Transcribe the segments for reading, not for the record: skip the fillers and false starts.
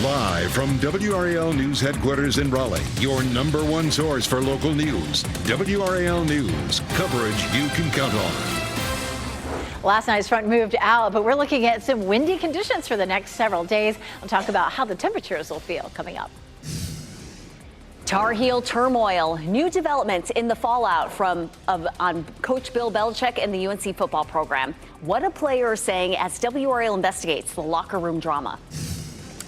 Live from WRAL News Headquarters in Raleigh, your number one source for local news. WRAL News, coverage you can count on. Last night's front moved out, but we're looking at some windy conditions for the next several days. I'll talk about how the temperatures will feel coming up. Tar Heel turmoil, new developments in the fallout on Coach Bill Belichick and the UNC football program. What a player is saying as WRAL investigates the locker room drama.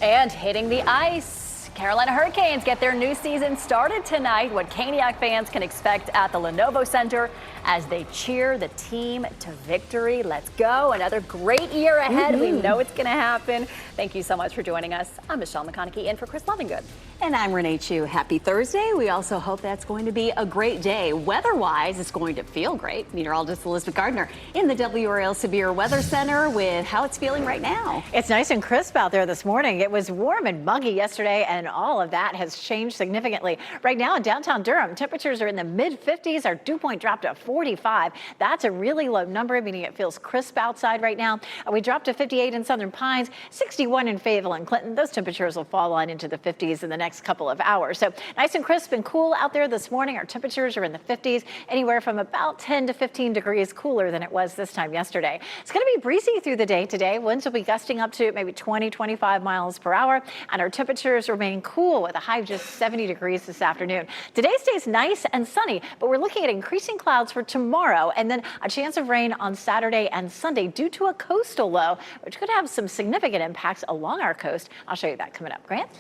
And hitting the ice. Carolina Hurricanes get their new season started tonight. What Caniac fans can expect at the Lenovo Center as they cheer the team to victory. Let's go. Another great year ahead. We know it's going to happen. Thank you so much for joining us. I'm Michelle McConaughey in for Chris Lovingood. And I'm Renee Chu. Happy Thursday. We also hope that's going to be a great day. Weather-wise, it's going to feel great. Meteorologist Elizabeth Gardner in the WRAL Severe Weather Center with how it's feeling right now. It's nice and crisp out there this morning. It was warm and muggy yesterday, and all of that has changed significantly. Right now in downtown Durham, temperatures are in the mid-50s. Our dew point dropped to 45. That's a really low number, meaning it feels crisp outside right now. We dropped to 58 in Southern Pines, 61 in Fayetteville and Clinton. Those temperatures will fall on into the 50s in the next couple of hours. So nice and crisp and cool out there this morning. Our temperatures are in the 50s, anywhere from about 10 to 15 degrees cooler than it was this time yesterday. It's going to be breezy through the day today. Winds will be gusting up to maybe 20, 25 miles per hour, and our temperatures remain cool with a high of just 70 degrees this afternoon. Today stays nice and sunny, but we're looking at increasing clouds for tomorrow and then a chance of rain on Saturday and Sunday due to a coastal low, which could have some significant impacts along our coast. I'll show you that coming up. Grant?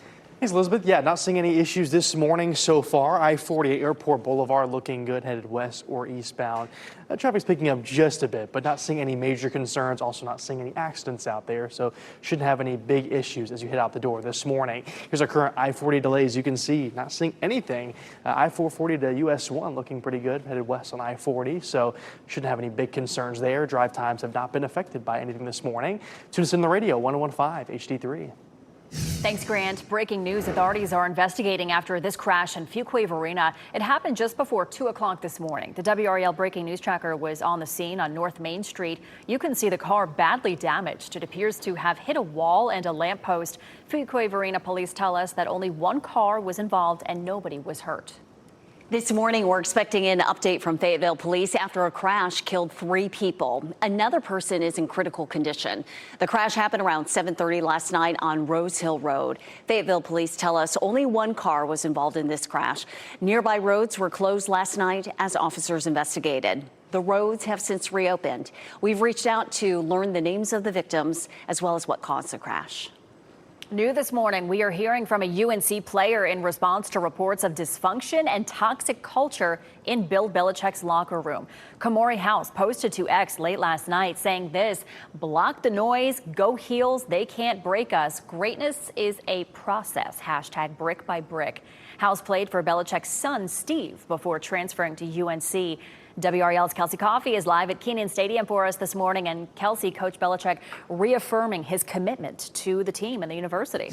Thanks, Elizabeth. Yeah, not seeing any issues this morning so far. I-40 Airport Boulevard looking good, headed west or eastbound. Traffic's picking up just a bit, but not seeing any major concerns. Also not seeing any accidents out there, so shouldn't have any big issues as you head out the door this morning. Here's our current I-40 delays. You can see not seeing anything. I-440 to US 1 looking pretty good, headed west on I-40, so shouldn't have any big concerns there. Drive times have not been affected by anything this morning. Tune us in the radio, 1015 HD3. Thanks, Grant. Breaking news. Authorities are investigating after this crash in Fuquay-Varina. It happened just before 2 o'clock this morning. The WRAL breaking news tracker was on the scene on North Main Street. You can see the car badly damaged. It appears to have hit a wall and a lamppost. Fuquay-Varina police tell us that only one car was involved and nobody was hurt. This morning, we're expecting an update from Fayetteville police after a crash killed 3 people. Another person is in critical condition. The crash happened around 7:30 last night on Rose Hill Road. Fayetteville police tell us only one car was involved in this crash. Nearby roads were closed last night as officers investigated. The roads have since reopened. We've reached out to learn the names of the victims as well as what caused the crash. New this morning, we are hearing from a UNC player in response to reports of dysfunction and toxic culture in Bill Belichick's locker room. Kamori House posted to X late last night saying this: block the noise, go Heels, they can't break us. Greatness is a process, hashtag brick by brick. House played for Belichick's son, Steve, before transferring to UNC. WRAL's Kelsey Coffey is live at Kenan Stadium for us this morning. And Kelsey, Coach Belichick reaffirming his commitment to the team and the university.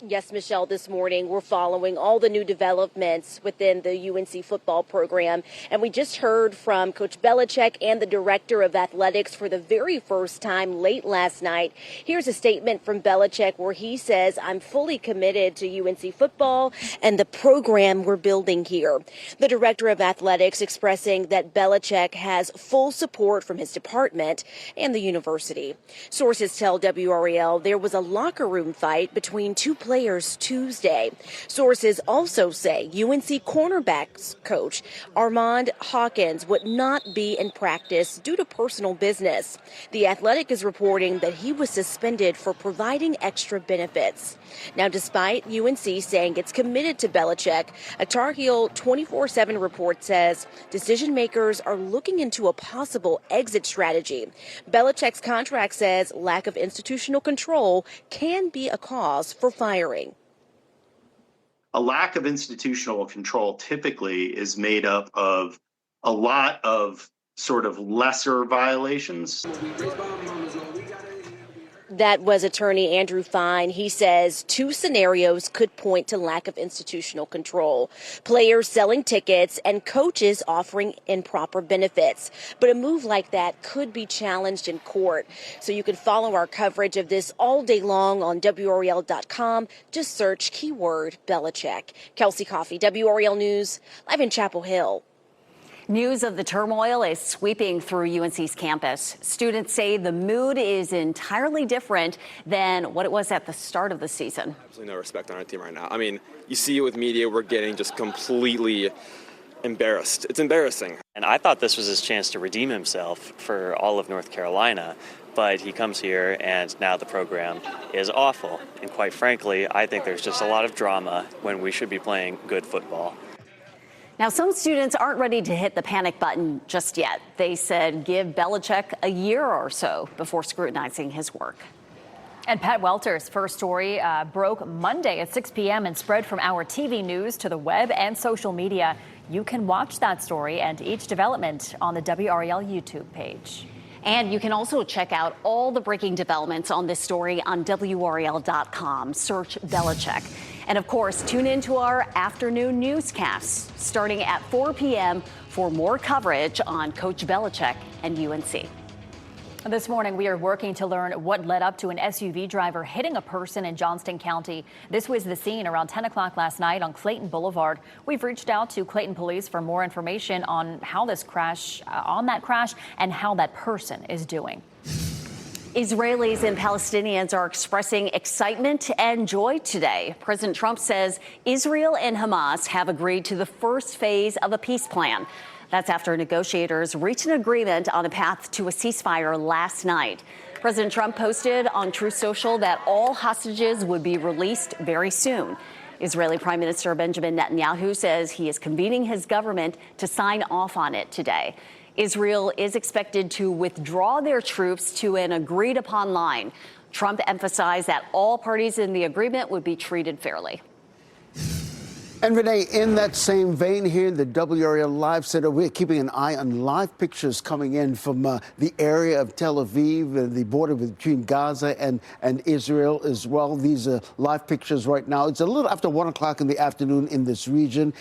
Yes, Michelle, this morning we're following all the new developments within the UNC football program. And we just heard from Coach Belichick and the director of athletics for the very first time late last night. Here's a statement from Belichick where he says, I'm fully committed to UNC football and the program we're building here. The director of athletics expressing that Belichick has full support from his department and the university. Sources tell WRAL there was a locker room fight between two players Tuesday. Sources also say UNC cornerbacks coach Armand Hawkins would not be in practice due to personal business. The Athletic is reporting that he was suspended for providing extra benefits. Now, despite UNC saying it's committed to Belichick, a Tar Heel 24/7 report says decision makers are looking into a possible exit strategy. Belichick's contract says lack of institutional control can be a cause for firing. A lack of institutional control typically is made up of a lot of sort of lesser violations. That was attorney Andrew Fine. He says two scenarios could point to lack of institutional control. Players selling tickets and coaches offering improper benefits. But a move like that could be challenged in court. So you can follow our coverage of this all day long on WRAL.com. Just search keyword Belichick. Kelsey Coffey, WRAL News, live in Chapel Hill. News of the turmoil is sweeping through UNC's campus. Students say the mood is entirely different than what it was at the start of the season. Absolutely no respect on our team right now. I mean, you see it with media, we're getting just completely embarrassed. It's embarrassing. And I thought this was his chance to redeem himself for all of North Carolina, but he comes here and now the program is awful. And quite frankly, I think there's just a lot of drama when we should be playing good football. Now, some students aren't ready to hit the panic button just yet. They said give Belichick a year or so before scrutinizing his work. And Pat Welter's first story broke Monday at 6 p.m. and spread from our TV news to the web and social media. You can watch that story and each development on the WRAL YouTube page. And you can also check out all the breaking developments on this story on WRAL.com. Search Belichick. And of course, tune into our afternoon newscasts starting at 4 p.m. for more coverage on Coach Belichick and UNC. This morning, we are working to learn what led up to an SUV driver hitting a person in Johnston County. This was the scene around 10 o'clock last night on Clayton Boulevard. We've reached out to Clayton Police for more information on how this crash, and how that person is doing. Israelis and Palestinians are expressing excitement and joy today. President Trump says Israel and Hamas have agreed to the first phase of a peace plan. That's after negotiators reached an agreement on a path to a ceasefire last night. President Trump posted on Truth Social that all hostages would be released very soon. Israeli Prime Minister Benjamin Netanyahu says he is convening his government to sign off on it today. Israel is expected to withdraw their troops to an agreed upon line. Trump emphasized that all parties in the agreement would be treated fairly. And Renee, in that same vein here in the WRAL Live Center, we're keeping an eye on live pictures coming in from the area of Tel Aviv, the border between Gaza and Israel as well. These are live pictures right now. It's a little after 1 o'clock in the afternoon in this region.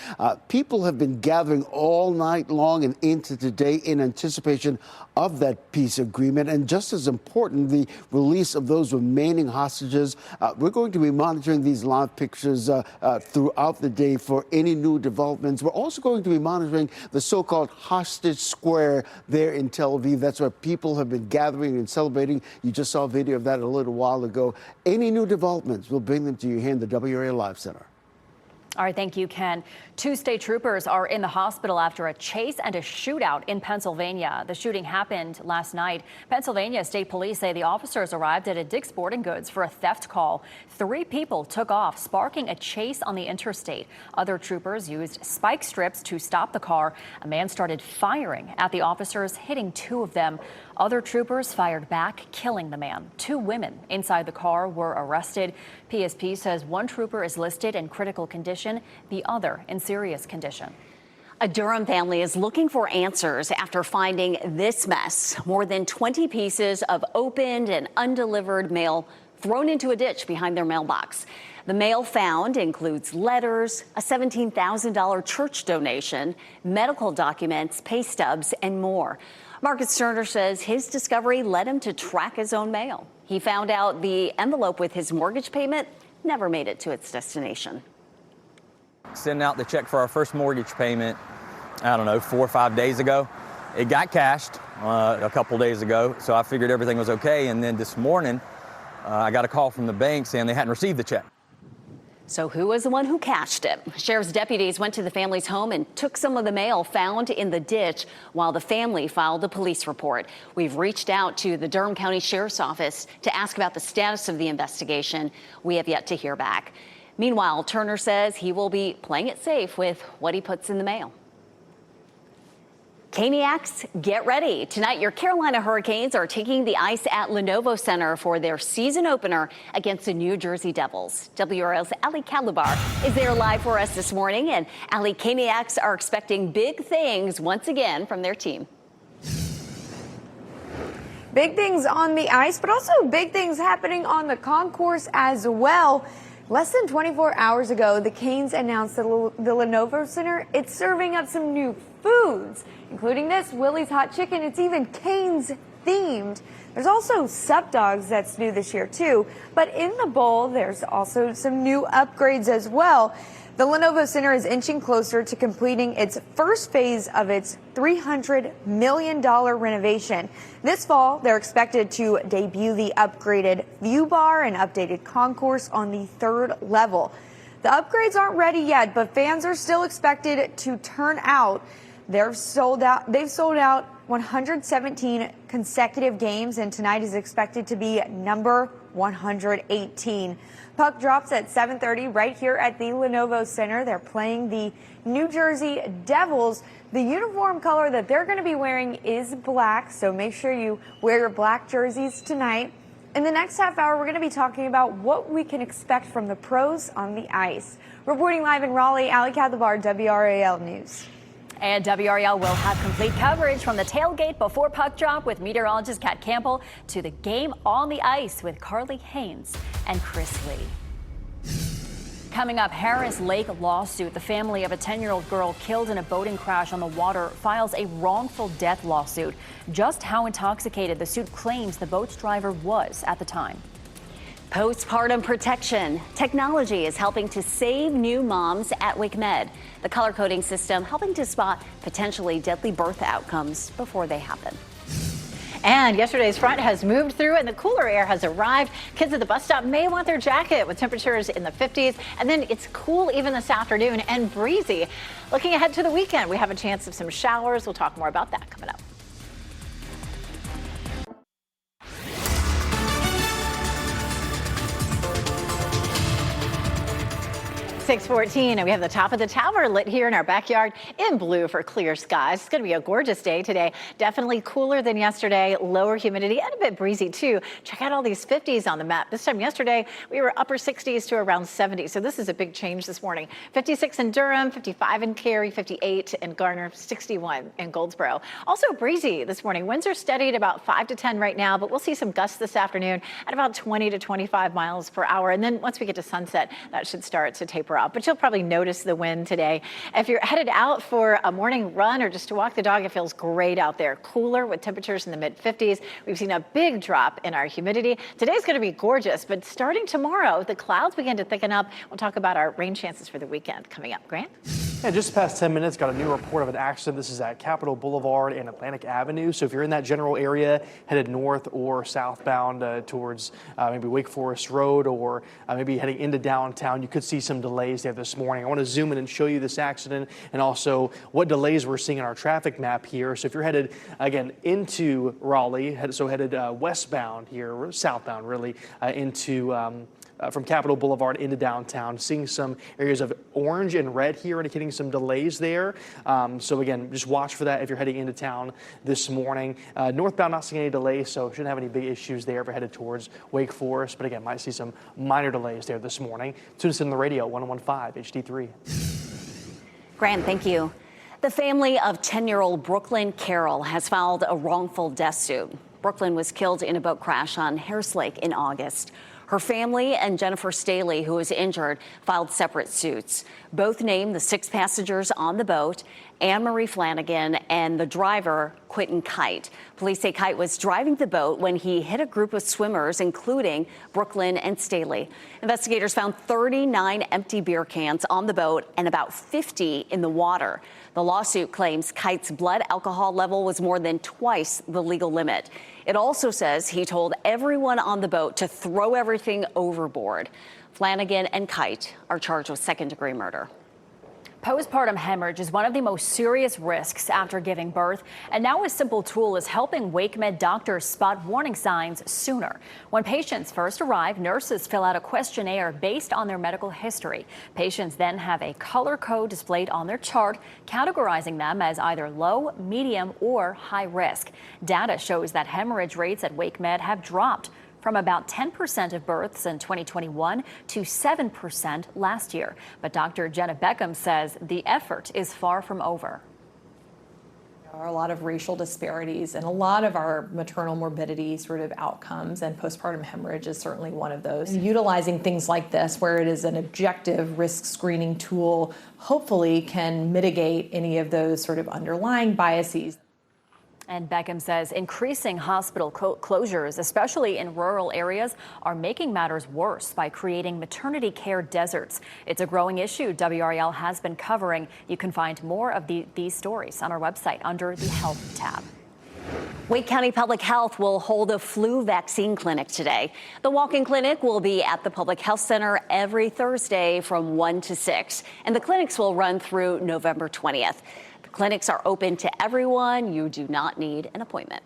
People have been gathering all night long and into today in anticipation of that peace agreement. And just as important, the release of those remaining hostages. We're going to be monitoring these live pictures throughout the day for any new developments. We're also going to be monitoring the so-called hostage square there in Tel Aviv. That's where people have been gathering and celebrating. You just saw a video of that a little while ago. Any new developments, we'll bring them to you here in the WRAL Live Center. All right, thank you, Ken. 2 state troopers are in the hospital after a chase and a shootout in Pennsylvania. The shooting happened last night. Pennsylvania State Police say the officers arrived at a Dick's Sporting Goods for a theft call. 3 people took off, sparking a chase on the interstate. Other troopers used spike strips to stop the car. A man started firing at the officers, hitting 2 of them. Other troopers fired back, killing the man. 2 women inside the car were arrested. PSP says 1 trooper is listed in critical condition, the other in serious condition. A Durham family is looking for answers after finding this mess. More than 20 pieces of opened and undelivered mail thrown into a ditch behind their mailbox. The mail found includes letters, a $17,000 church donation, medical documents, pay stubs, and more. Marcus Turner says his discovery led him to track his own mail. He found out the envelope with his mortgage payment never made it to its destination. Sending out the check for our first mortgage payment, I don't know, 4 or 5 days ago. It got cashed a couple days ago, so I figured everything was okay. And then this morning, I got a call from the bank saying they hadn't received the check. So who was the one who cashed it? Sheriff's deputies went to the family's home and took some of the mail found in the ditch while the family filed a police report. We've reached out to the Durham County Sheriff's Office to ask about the status of the investigation. We have yet to hear back. Meanwhile, Turner says he will be playing it safe with what he puts in the mail. Caniacs, get ready. Tonight, your Carolina Hurricanes are taking the ice at Lenovo Center for their season opener against the New Jersey Devils. WRAL's Ali Kalubar is there live for us this morning. And Ali, Caniacs are expecting big things once again from their team. Big things on the ice, but also big things happening on the concourse as well. Less than 24 hours ago, the Canes announced that the Lenovo Center, it's serving up some new foods, including this Willie's Hot Chicken. It's even Canes themed. There's also Sup Dogs that's new this year too, but in the bowl, there's also some new upgrades as well. The Lenovo Center is inching closer to completing its first phase of its $300 million renovation. This fall, they're expected to debut the upgraded view bar and updated concourse on the 3rd level. The upgrades aren't ready yet, but fans are still expected to turn out. They've sold out 117 consecutive games, and tonight is expected to be number 118. Puck drops at 7:30 right here at the Lenovo Center. They're playing the New Jersey Devils. The uniform color that they're going to be wearing is black, so make sure you wear your black jerseys tonight. In the next half hour, we're going to be talking about what we can expect from the pros on the ice. Reporting live in Raleigh, Ali Kadlabar, WRAL News. And WRAL will have complete coverage from the tailgate before puck drop with meteorologist Kat Campbell to the game on the ice with Carly Haynes and Chris Lee. Coming up, Harris Lake lawsuit. The family of a 10-year-old girl killed in a boating crash on the water files a wrongful death lawsuit. Just how intoxicated the suit claims the boat's driver was at the time. Postpartum protection. Technology is helping to save new moms at WakeMed. The color coding system helping to spot potentially deadly birth outcomes before they happen. And yesterday's front has moved through and the cooler air has arrived. Kids at the bus stop may want their jacket with temperatures in the 50s. And then it's cool even this afternoon and breezy. Looking ahead to the weekend, we have a chance of some showers. We'll talk more about that coming up. 6:14, and we have the top of the tower lit here in our backyard in blue for clear skies. It's going to be a gorgeous day today. Definitely cooler than yesterday, lower humidity and a bit breezy too. Check out all these 50s on the map. This time yesterday, we were upper 60s to around 70. So this is a big change this morning. 56 in Durham, 55 in Cary, 58 in Garner, 61 in Goldsboro. Also breezy this morning. Winds are steady at about 5 to 10 right now, but we'll see some gusts this afternoon at about 20 to 25 miles per hour. And then once we get to sunset, that should start to taper off. But you'll probably notice the wind today. If you're headed out for a morning run or just to walk the dog, it feels great out there. Cooler with temperatures in the mid 50s. We've seen a big drop in our humidity. Today's going to be gorgeous, but starting tomorrow, the clouds begin to thicken up. We'll talk about our rain chances for the weekend coming up. Grant? Yeah, just past 10 minutes, got a new report of an accident. This is at Capitol Boulevard and Atlantic Avenue. So if you're in that general area, headed north or southbound towards maybe Wake Forest Road or maybe heading into downtown, you could see some delays there this morning. I want to zoom in and show you this accident and also what delays we're seeing in our traffic map here. So if you're headed, again, into Raleigh, headed westbound here, or southbound really, into from Capitol Boulevard into downtown, seeing some areas of orange and red here, indicating some delays there. So again, just watch for that if you're heading into town this morning. Northbound, not seeing any delays, so shouldn't have any big issues there if you're headed towards Wake Forest. But again, might see some minor delays there this morning. Tune us in the radio, 101.5 HD3. Grant, thank you. The family of 10-year-old Brooklyn Carroll has filed a wrongful death suit. Brooklyn was killed in a boat crash on Harris Lake in August. Her family and Jennifer Staley, who was injured, filed separate suits. Both named the 6 passengers on the boat, Anne Marie Flanagan and the driver, Quentin Kite. Police say Kite was driving the boat when he hit a group of swimmers, including Brooklyn and Staley. Investigators found 39 empty beer cans on the boat and about 50 in the water. The lawsuit claims Kite's blood alcohol level was more than twice the legal limit. It also says he told everyone on the boat to throw everything overboard. Flanagan and Kite are charged with second-degree murder. Postpartum hemorrhage is one of the most serious risks after giving birth, and now a simple tool is helping WakeMed doctors spot warning signs sooner. When patients first arrive, nurses fill out a questionnaire based on their medical history. Patients then have a color code displayed on their chart, categorizing them as either low, medium, or high risk. Data shows that hemorrhage rates at WakeMed have dropped from about 10% of births in 2021 to 7% last year. But Dr. Jenna Beckham says the effort is far from over. are a lot of racial disparities, and a lot of our maternal morbidity sort of outcomes, and postpartum hemorrhage is certainly one of those. And utilizing things like this, where it is an objective risk screening tool, hopefully can mitigate any of those sort of underlying biases. And Beckham says increasing hospital closures, especially in rural areas, are making matters worse by creating maternity care deserts. It's a growing issue WRAL has been covering. You can find more of these stories on our website under the Health tab. Wake County Public Health will hold a flu vaccine clinic today. The walk-in clinic will be at the Public Health Center every Thursday from 1 to 6, and the clinics will run through November 20th. Clinics are open to everyone. You do not need an appointment.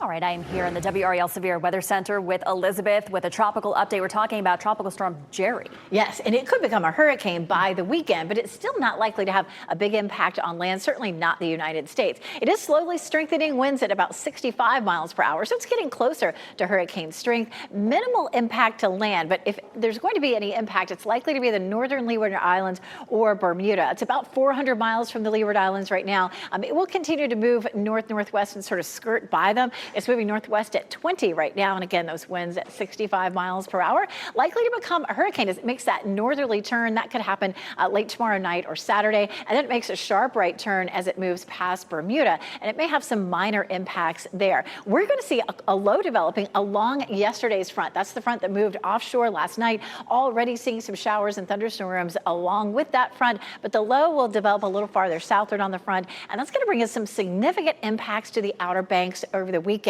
All right, I am here in the WRAL Severe Weather Center with Elizabeth with a tropical update. We're talking about Tropical Storm Jerry. Yes, and it could become a hurricane by the weekend, but it's still not likely to have a big impact on land, certainly not the United States. It is slowly strengthening, winds at about 65 miles per hour, so it's getting closer to hurricane strength. Minimal impact to land, but if there's going to be any impact, it's likely to be the northern Leeward Islands or Bermuda. It's about 400 miles from the Leeward Islands right now. It will continue to move north-northwest and sort of skirt by them. It's moving northwest at 20 right now. And again, those winds at 65 miles per hour, likely to become a hurricane as it makes that northerly turn. That could happen late tomorrow night or Saturday. And then it makes a sharp right turn as it moves past Bermuda. And it may have some minor impacts there. We're going to see a low developing along yesterday's front. That's the front that moved offshore last night. Already seeing some showers and thunderstorms along with that front. But the low will develop a little farther southward on the front. And that's going to bring us some significant impacts to the Outer Banks over the weekend.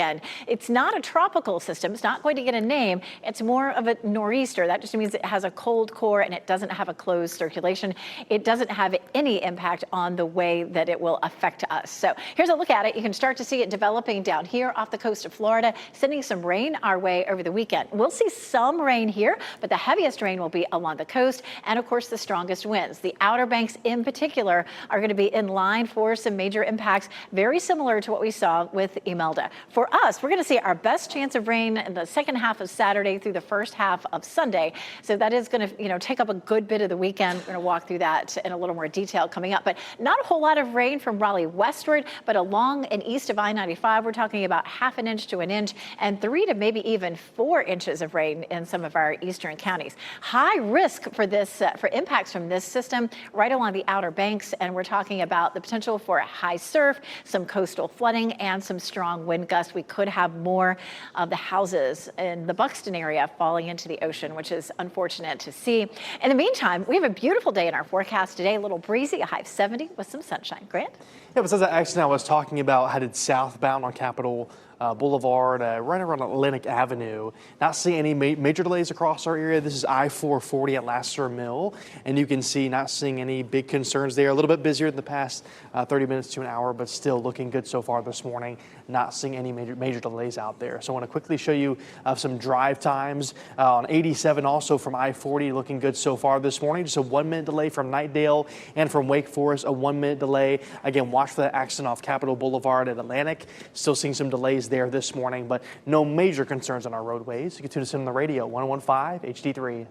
It's not a tropical system. It's not going to get a name. It's more of a nor'easter. That just means it has a cold core and it doesn't have a closed circulation. It doesn't have any impact on the way that it will affect us. So here's a look at it. You can start to see it developing down here off the coast of Florida, sending some rain our way over the weekend. We'll see some rain here, but the heaviest rain will be along the coast and, of course, the strongest winds. The Outer Banks in particular are going to be in line for some major impacts, very similar to what we saw with Imelda. For us, we're going to see our best chance of rain in the second half of Saturday through the first half of Sunday. So that is going to, take up a good bit of the weekend. We're going to walk through that in a little more detail coming up. But not a whole lot of rain from Raleigh westward, but along and east of I-95, we're talking about ½ an inch to an inch and 3 to maybe even 4 inches of rain in some of our eastern counties. High risk for this, for impacts from this system right along the Outer Banks. And we're talking about the potential for high surf, some coastal flooding, and some strong wind gusts. We could have more of the houses in the Buxton area falling into the ocean, which is unfortunate to see. In the meantime, we have a beautiful day in our forecast today, a little breezy, a high of 70 with some sunshine. Grant? Yeah, besides that accident I was talking about headed southbound on Capitol Boulevard, right around Atlantic Avenue. Not seeing any major delays across our area. This is I-440 at Lasser Mill, and you can see not seeing any big concerns there. A little bit busier than the past 30 minutes to an hour, but still looking good so far this morning. Not seeing any major delays out there. So I want to quickly show you some drive times on 87, also from I-40, looking good so far this morning. Just a 1-minute delay from Knightdale and from Wake Forest, a 1-minute delay. Again, watch for that accident off Capitol Boulevard at Atlantic. Still seeing some delays there this morning, but no major concerns on our roadways. You can tune us in on the radio, 101.5 HD3.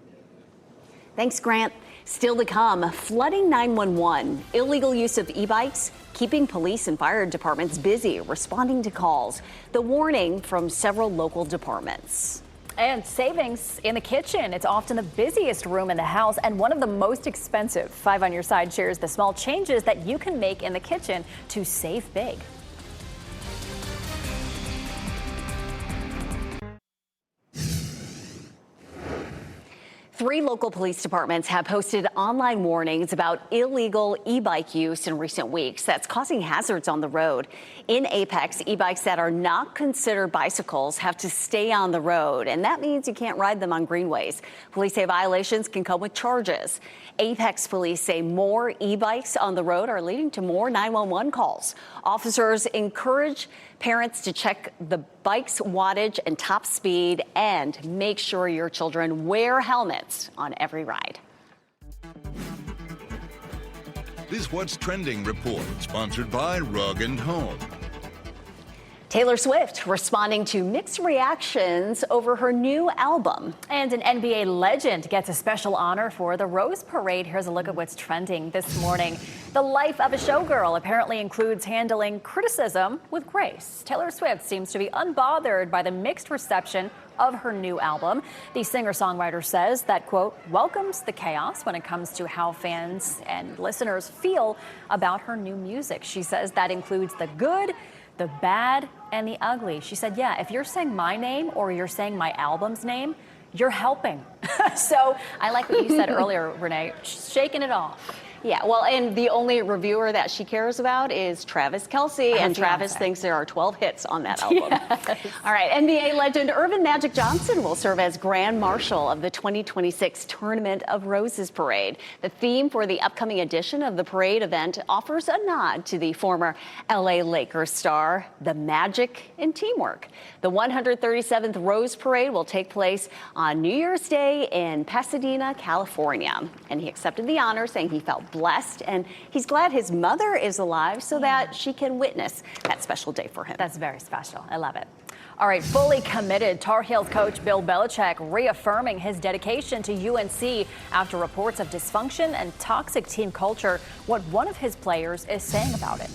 Thanks, Grant. Still to come, flooding 911, illegal use of e-bikes, keeping police and fire departments busy responding to calls. The warning from several local departments. And savings in the kitchen. It's often the busiest room in the house and one of the most expensive. 5 on your side shares the small changes that you can make in the kitchen to save big. Three local police departments have posted online warnings about illegal e-bike use in recent weeks that's causing hazards on the road. In Apex, e-bikes that are not considered bicycles have to stay on the road, and that means you can't ride them on greenways. Police say violations can come with charges. Apex police say more e-bikes on the road are leading to more 911 calls. Officers encourage parents to check the bike's wattage and top speed and make sure your children wear helmets on every ride. This What's Trending report, sponsored by Rug & Home. Taylor Swift responding to mixed reactions over her new album. And an NBA legend gets a special honor for the Rose Parade. Here's a look at what's trending this morning. The life of a showgirl apparently includes handling criticism with grace. Taylor Swift seems to be unbothered by the mixed reception of her new album. The singer-songwriter says that, quote, welcomes the chaos when it comes to how fans and listeners feel about her new music. She says that includes the good, the bad, and the ugly. She said, yeah, if you're saying my name or you're saying my album's name, you're helping. So I like what you said earlier, Renee, shaking it off. Yeah, well, and the only reviewer that she cares about is Travis Kelce, and Travis thinks there are 12 hits on that album. Yes. All right, NBA legend Earvin Magic Johnson will serve as Grand Marshal of the 2026 Tournament of Roses Parade. The theme for the upcoming edition of the parade event offers a nod to the former LA Lakers star, the magic in teamwork. The 137th Rose Parade will take place on New Year's Day in Pasadena, California. And he accepted the honor, saying he felt blessed and he's glad his mother is alive so that she can witness that special day for him. That's very special. I love it. All right, fully committed Tar Heels coach Bill Belichick reaffirming his dedication to UNC after reports of dysfunction and toxic team culture. What one of his players is saying about it.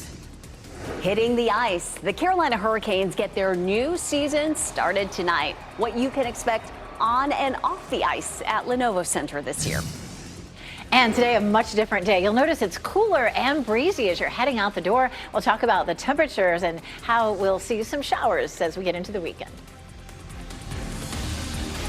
Hitting the ice, the Carolina Hurricanes get their new season started tonight. What you can expect on and off the ice at Lenovo Center this year. And today, a much different day. You'll notice it's cooler and breezy as you're heading out the door. We'll talk about the temperatures and how we'll see some showers as we get into the weekend.